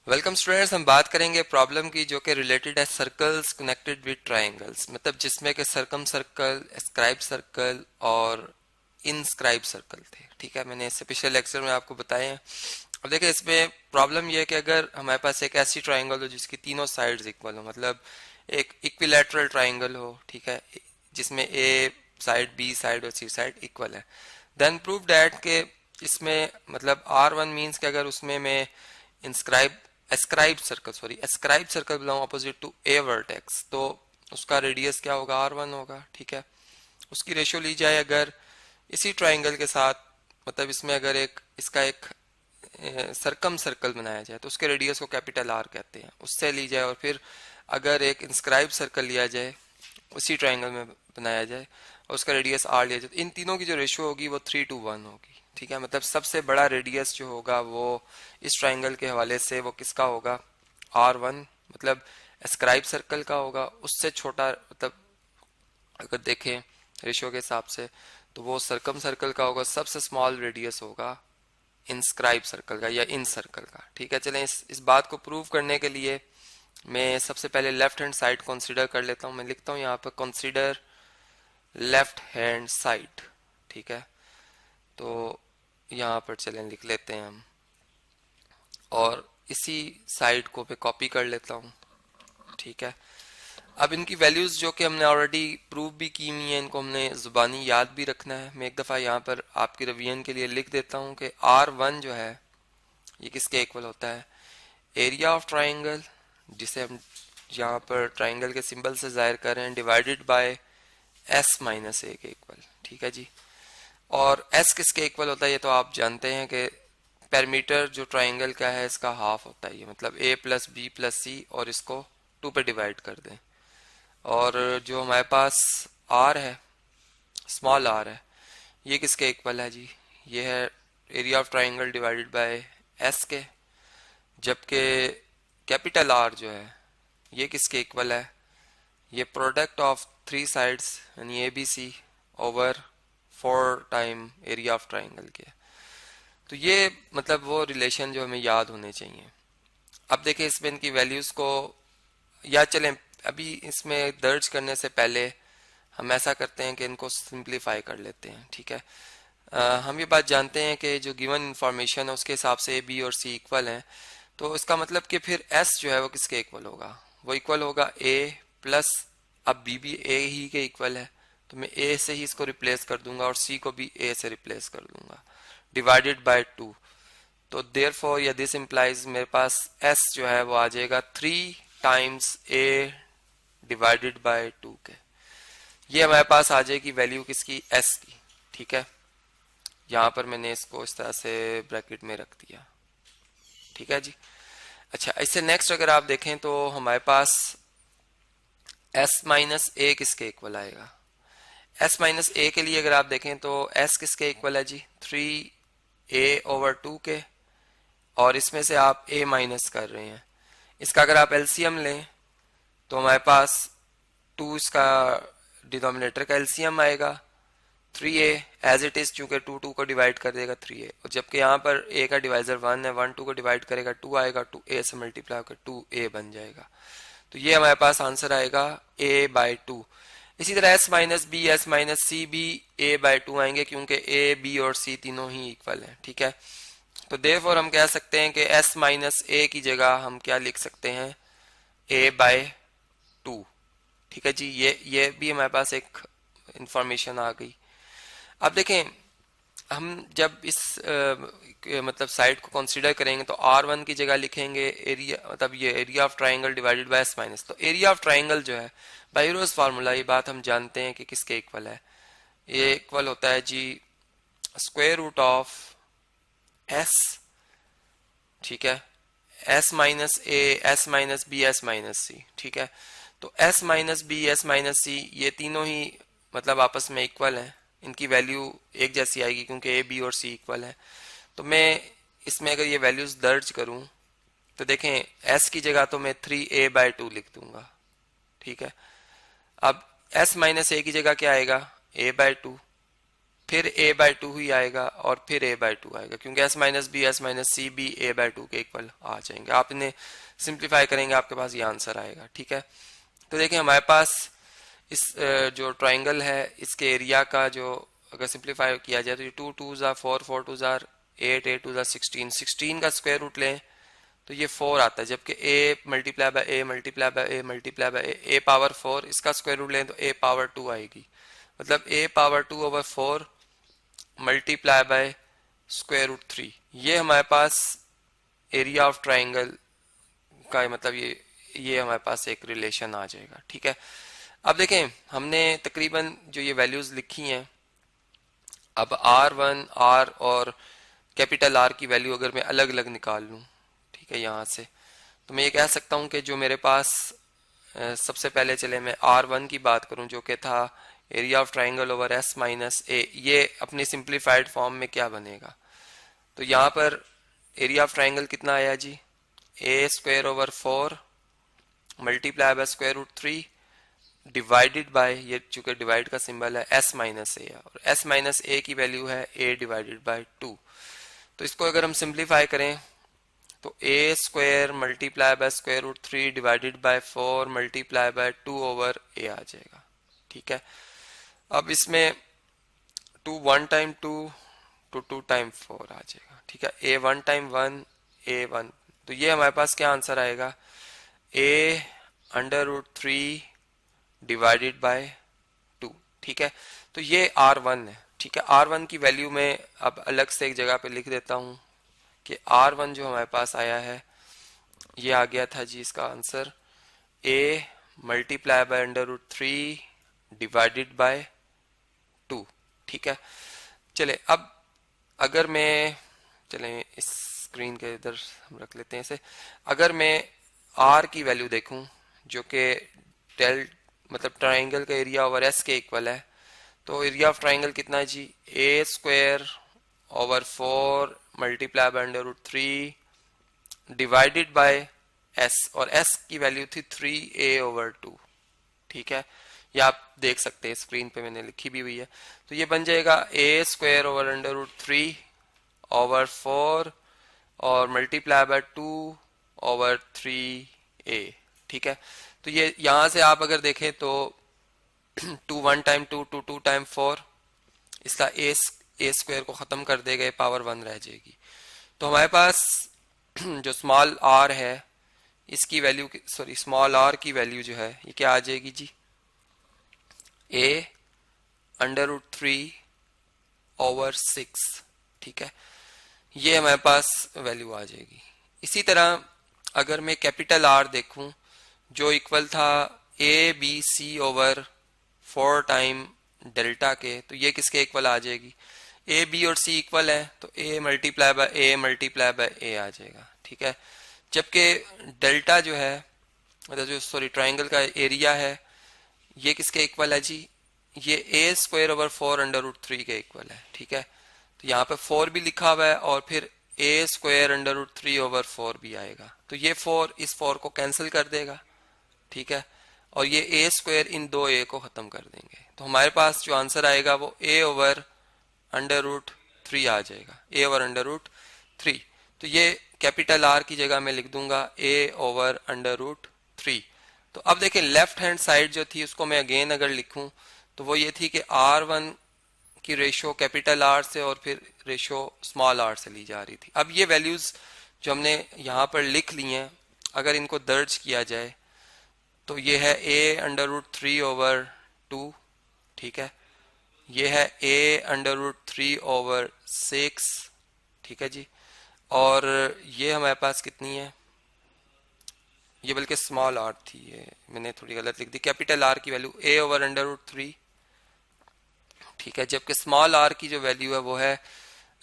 Welcome students, हम बात करेंगे प्रॉब्लम की जो कि रिलेटेड है सर्कल्स कनेक्टेड विद ट्रायंगल्स, मतलब जिसमें के सर्कम सर्कल, स्क्राइब सर्कल और इनस्क्राइब सर्कल थे। ठीक है, मैंने इससे पिछले लेक्चर में आपको बताए हैं। अब देखिए, इसमें प्रॉब्लम यह है कि अगर हमारे पास एक ऐसी ट्रायंगल हो जिसकी तीनों साइड्स इक्वल हो, मतलब एक इक्विलैटरल ट्रायंगल हो, ठीक है, जिसमें ए साइड, बी साइड और सी साइड इक्वल है, देन प्रूव दैट के इसमें मतलब R1 मीन्स कि अगर उसमें मैं inscribe escribe circle belong opposite to a vertex, तो उसका रेडियस क्या होगा, R1 होगा। ठीक है, उसकी रेशियो ली जाए अगर इसी ट्राइंगल के साथ, मतलब इसमें अगर एक इसका एक सरकम सर्कल बनाया जाए तो उसके रेडियस को कैपिटल आर कहते हैं, उससे ली जाए। और फिर अगर एक इंस्क्राइब सर्कल लिया जाए, उसी ट्राइंगल में बनाया जाए और उसका रेडियस आर लिया जाए, तो इन तीनों की जो रेशियो होगी वो 3:1 होगी। ठीक है, मतलब सबसे बड़ा रेडियस जो होगा वो इस ट्राइंगल के हवाले से वो किसका होगा, R1, मतलब एस्क्राइब सर्कल का होगा। उससे छोटा, मतलब अगर देखें रेशियो के हिसाब से, तो वो सरकम सर्कल का होगा। सबसे स्मॉल रेडियस होगा इंस्क्राइब सर्कल का या इन सर्कल का। ठीक है, चलें इस बात को प्रूव करने के लिए मैं सबसे पहले लेफ्ट हैंड साइड कंसीडर कर लेता हूँ। मैं लिखता हूँ यहाँ पर कंसीडर लेफ्ट हैंड साइड। ठीक है, तो यहाँ पर चलें लिख लेते हैं हम, और इसी साइड को मैं कॉपी कर लेता हूँ। ठीक है, अब इनकी वैल्यूज जो कि हमने ऑलरेडी प्रूव भी की हुई है, इनको हमने जुबानी याद भी रखना है। मैं एक दफ़ा यहाँ पर आपकी रिवीजन के लिए लिख देता हूँ कि R1 जो है ये किसके इक्वल होता है, एरिया ऑफ ट्राइंगल, जिसे हम यहाँ पर ट्राइंगल के सिंबल से जाहिर कर रहे हैं, डिवाइडेड बाय S-A के इक्वल। ठीक है जी, और S किसके इक्वल होता है ये तो आप जानते हैं कि पैरामीटर जो ट्राइंगल का है इसका हाफ होता है, ये मतलब A प्लस बी प्लस सी, और इसको 2 पे डिवाइड कर दें। और जो हमारे पास R है, स्मॉल r है, ये किसके इक्वल है जी, ये है area of triangle divided by S के। जबकि कैपिटल R जो है ये किसके इक्वल है, ये प्रोडक्ट ऑफ थ्री साइड्स यानी A B C over 4 time area of triangle के। तो ये मतलब वो रिलेशन जो हमें याद होने चाहिए। अब देखिए इसमें इनकी वैल्यूज को याद चलें, अभी इसमें दर्ज करने से पहले हम ऐसा करते हैं कि इनको सिंप्लीफाई कर लेते हैं। ठीक है, हम ये बात जानते हैं कि जो गिवन इंफॉर्मेशन है उसके हिसाब से ए बी और सी इक्वल हैं, तो इसका मतलब कि फिर एस जो है वो किसके इक्वल होगा, वो इक्वल होगा ए प्लस, अब बी भी ए ही के इक्वल है तो मैं ए से ही इसको रिप्लेस कर दूंगा और सी को भी ए से रिप्लेस कर दूंगा, डिवाइडेड बाय 2। तो देयर फॉर या दिस इम्प्लाइज मेरे पास एस जो है वो आ जाएगा 3 टाइम्स ए डिवाइडेड बाय 2 के। ये हमारे पास आ जाएगी वैल्यू किसकी, एस की। ठीक है, यहाँ पर मैंने इसको इस तरह से ब्रैकेट में रख दिया। ठीक है जी, अच्छा इससे नेक्स्ट अगर आप देखें तो हमारे पास एस माइनस ए किसके इक्वल आएगा, एस माइनस ए के लिए अगर आप देखें तो एस किसके इक्वल है जी, 3a/2 के, और इसमें से आप a माइनस कर रहे हैं। इसका अगर आप एलसीएम लें तो हमारे पास 2 इसका डिनोमिनेटर का एलसीएम आएगा, 3a एज इट इज, चूंकि 2 को डिवाइड कर देगा 3a, और जबकि यहाँ पर a का डिवाइजर 1 है, 1 2 को डिवाइड करेगा 2 आएगा, 2a से मल्टीप्लाई होकर 2a बन जाएगा। तो ये हमारे पास आंसर आएगा a/2। इसी तरह s minus B, S minus C भी a/2 आएंगे क्योंकि a, b और c तीनों ही इक्वल हैं। ठीक है, तो देयरफॉर हम कह सकते हैं कि s माइनस a की जगह हम क्या लिख सकते हैं, a/2। ठीक है जी, ये भी हमारे पास एक इंफॉर्मेशन आ गई। अब देखें हम जब इस मतलब साइड को कंसीडर करेंगे तो R1 की जगह लिखेंगे एरिया, मतलब ये area of triangle divided by S minus. तो एरिया ऑफ ट्राइंगल जो है बाय यूरोस फार्मूला, ये बात हम जानते हैं कि किसके इक्वल है, ये इक्वल होता है जी स्क्वायर रूट ऑफ S। ठीक है, S minus A, S minus B, S minus C. ठीक है, तो S minus B, S minus C ये तीनों ही मतलब आपस में इक्वल हैं, इनकी वैल्यू एक जैसी आएगी क्योंकि ए, बी और सी इक्वल है। तो मैं इसमें अगर ये वैल्यूज दर्ज करूं तो देखें S की जगह तो मैं 3a/2 लिख दूंगा। ठीक है, अब S माइनस ए की जगह क्या आएगा, a/2, फिर a बाई टू ही आएगा और फिर a बाई टू आएगा, क्योंकि s minus B S minus C भी a बाई टू के इक्वल आ जाएंगे। आप इन्हें सिंप्लीफाई करेंगे आपके पास ये आंसर आएगा। ठीक है, तो देखिए हमारे पास इस जो ट्राइंगल है इसके एरिया का जो अगर सिंप्लीफाई किया जाए तो ये 2 2 ज़ा 4 4 2 ज़ा 8 8 2 ज़ा 16 16 का स्क्वायर रूट लें तो ये 4 आता है, जबकि a multiply bye a multiply bye a multiply bye a power 4 इसका स्क्वायर रूट लें तो a पावर 2 आएगी, मतलब a power 2 over 4 multiply by square root 3। ये हमारे पास एरिया ऑफ ट्राइंगल का मतलब ये हमारे पास एक रिलेशन आ जाएगा। ठीक है, अब देखें हमने तकरीबन जो ये वैल्यूज लिखी हैं, अब R1 R और कैपिटल R की वैल्यू अगर मैं अलग अलग निकाल लूं, ठीक है, यहाँ से तो मैं ये कह सकता हूँ कि जो मेरे पास सबसे पहले चले मैं R1 की बात करूं जो कि था area of triangle over S minus A, ये अपनी सिंप्लीफाइड फॉर्म में क्या बनेगा, तो यहाँ पर एरिया ऑफ ट्राइंगल कितना आया जी, a square over 4 multiply by square root 3 divided by, ये चूंकि डिवाइड का सिंबल है, s माइनस ए, और s माइनस ए की वैल्यू है a डिवाइडेड बाय 2। तो इसको अगर हम सिंप्लीफाई करें तो a square multiply by square root 3 divided by 4 multiply by 2 over a आ जाएगा। ठीक है, अब इसमें 2 1 टाइम 2 तो 2 टाइम 4 आ जाएगा। ठीक है, a 1 टाइम 1 a 1, तो ये हमारे पास क्या आंसर आएगा, a under root 3 divided by 2। ठीक है, तो ये R1 है। ठीक है, R1 की वैल्यू में अब अलग से एक जगह पे लिख देता हूं कि R1 जो हमारे पास आया है ये आ गया था जी इसका answer a multiply by under root 3 divided by 2। ठीक है, चले अब अगर मैं, चले इस स्क्रीन के इधर हम रख लेते हैं इसे, अगर मैं R की वैल्यू देखूं जो कि डेल मतलब ट्राइंगल का एरिया ओवर S के इक्वल है, तो एरिया ऑफ ट्राइंगल कितना है जी, a square over 4 multiply by under root 3 divided by s, और s की वैल्यू थी 3a ओवर 2। ठीक है, ये आप देख सकते हैं स्क्रीन पे मैंने लिखी भी हुई है, तो ये बन जाएगा a square over under root 3 over 4 और मल्टीप्लाई बाय 2 ओवर 3a। ठीक है, तो ये यहां से आप अगर देखें तो 2 1 टाइम 2 2 2 टाइम 4 इसका a स्क्वायर को खत्म कर देगा, पावर 1 रह जाएगी। तो हमारे पास जो स्मॉल r है इसकी वैल्यू, सॉरी स्मॉल r की वैल्यू जो है ये क्या आ जाएगी जी, a अंडर रूट 3 ओवर 6। ठीक है, ये हमारे पास वैल्यू आ जाएगी। इसी तरह अगर मैं कैपिटल R देखूं जो इक्वल था A B C over 4 time delta के, तो ये किसके इक्वल आ जाएगी, ए बी और सी इक्वल है तो a multiply bye a multiply bye a आ जाएगा। ठीक है, जबकि डेल्टा जो है मतलब जो सॉरी ट्राइंगल का एरिया है ये किसके इक्वल है जी, ये a square over 4 under root 3 के इक्वल है। ठीक है, तो यहाँ पे 4 भी लिखा हुआ है और फिर a square under root 3 over 4 भी आएगा, तो ये 4 इस 4 को कैंसिल कर देगा। ठीक है, और ये a स्क्वायर इन दो a को खत्म कर देंगे, तो हमारे पास जो आंसर आएगा वो a ओवर अंडर रूट 3 आ जाएगा, a ओवर अंडर रूट 3। तो ये कैपिटल R की जगह मैं लिख दूंगा a ओवर अंडर रूट 3। तो अब देखें लेफ्ट हैंड साइड जो थी उसको मैं अगेन अगर लिखूं तो वो ये थी कि R1 की रेशो कैपिटल R से और फिर रेशो स्मॉल r से ली जा रही थी। अब ये वैल्यूज जो हमने यहाँ पर लिख ली हैं अगर इनको दर्ज किया जाए तो ये है a अंडर रूट 3 ओवर 2। ठीक है, ये है a अंडर रूट 3 ओवर 6। ठीक है जी, और ये हमारे पास कितनी है, ये बल्कि स्मॉल r थी, ये मैंने थोड़ी गलत लिख दी, कैपिटल R की value a over under root 3। ठीक है, जबकि स्मॉल r की जो वैल्यू है वो है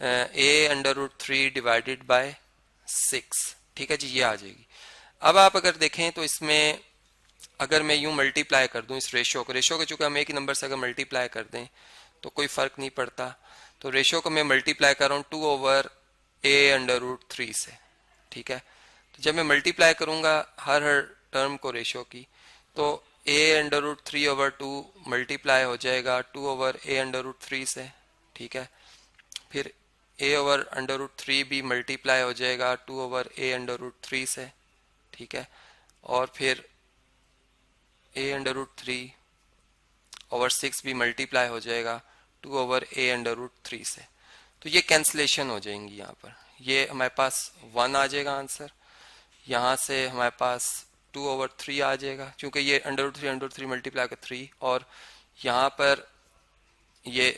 a under root 3 divided by 6। ठीक है जी, ये आ जाएगी। अब आप अगर देखें तो इसमें अगर मैं यूं मल्टीप्लाई कर दूं इस रेशो को चूंकि हम एक ही नंबर से अगर मल्टीप्लाई कर दें तो कोई फर्क नहीं पड़ता, तो रेशो को मैं मल्टीप्लाई कर रहा हूं 2 ओवर a अंडर रूट 3 से। ठीक है, तो जब मैं मल्टीप्लाई करूंगा हर टर्म को रेशो की तो a under root 3 over 2 multiply हो जाएगा 2 ओवर a अंडर रूट 3 से। ठीक है। फिर a over under root three भी मल्टीप्लाई हो जाएगा 2 over a under root three से, ठीक है। और फिर a under root three over six भी मल्टीप्लाई हो जाएगा 2 over a under root three से। तो ये कैंसलेशन हो जाएंगी यहाँ पर, ये हमारे पास 1 आ जाएगा आंसर। यहाँ से हमारे पास 2 ओवर थ्री आ जाएगा, क्योंकि ये अंडर रूट थ्री मल्टीप्लाई का 3, और यहाँ पर ये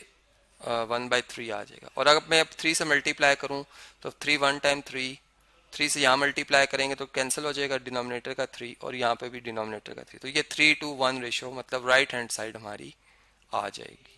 1/3 आ जाएगा। और अगर मैं अब 3 से मल्टीप्लाई करूँ तो 3 1 टाइम 3 से यहाँ मल्टीप्लाई करेंगे तो कैंसिल हो जाएगा डिनोमिनेटर का 3 और यहाँ पे भी डिनोमिनेटर का 3। तो ये 3:1 रेशो मतलब राइट हैंड साइड हमारी आ जाएगी।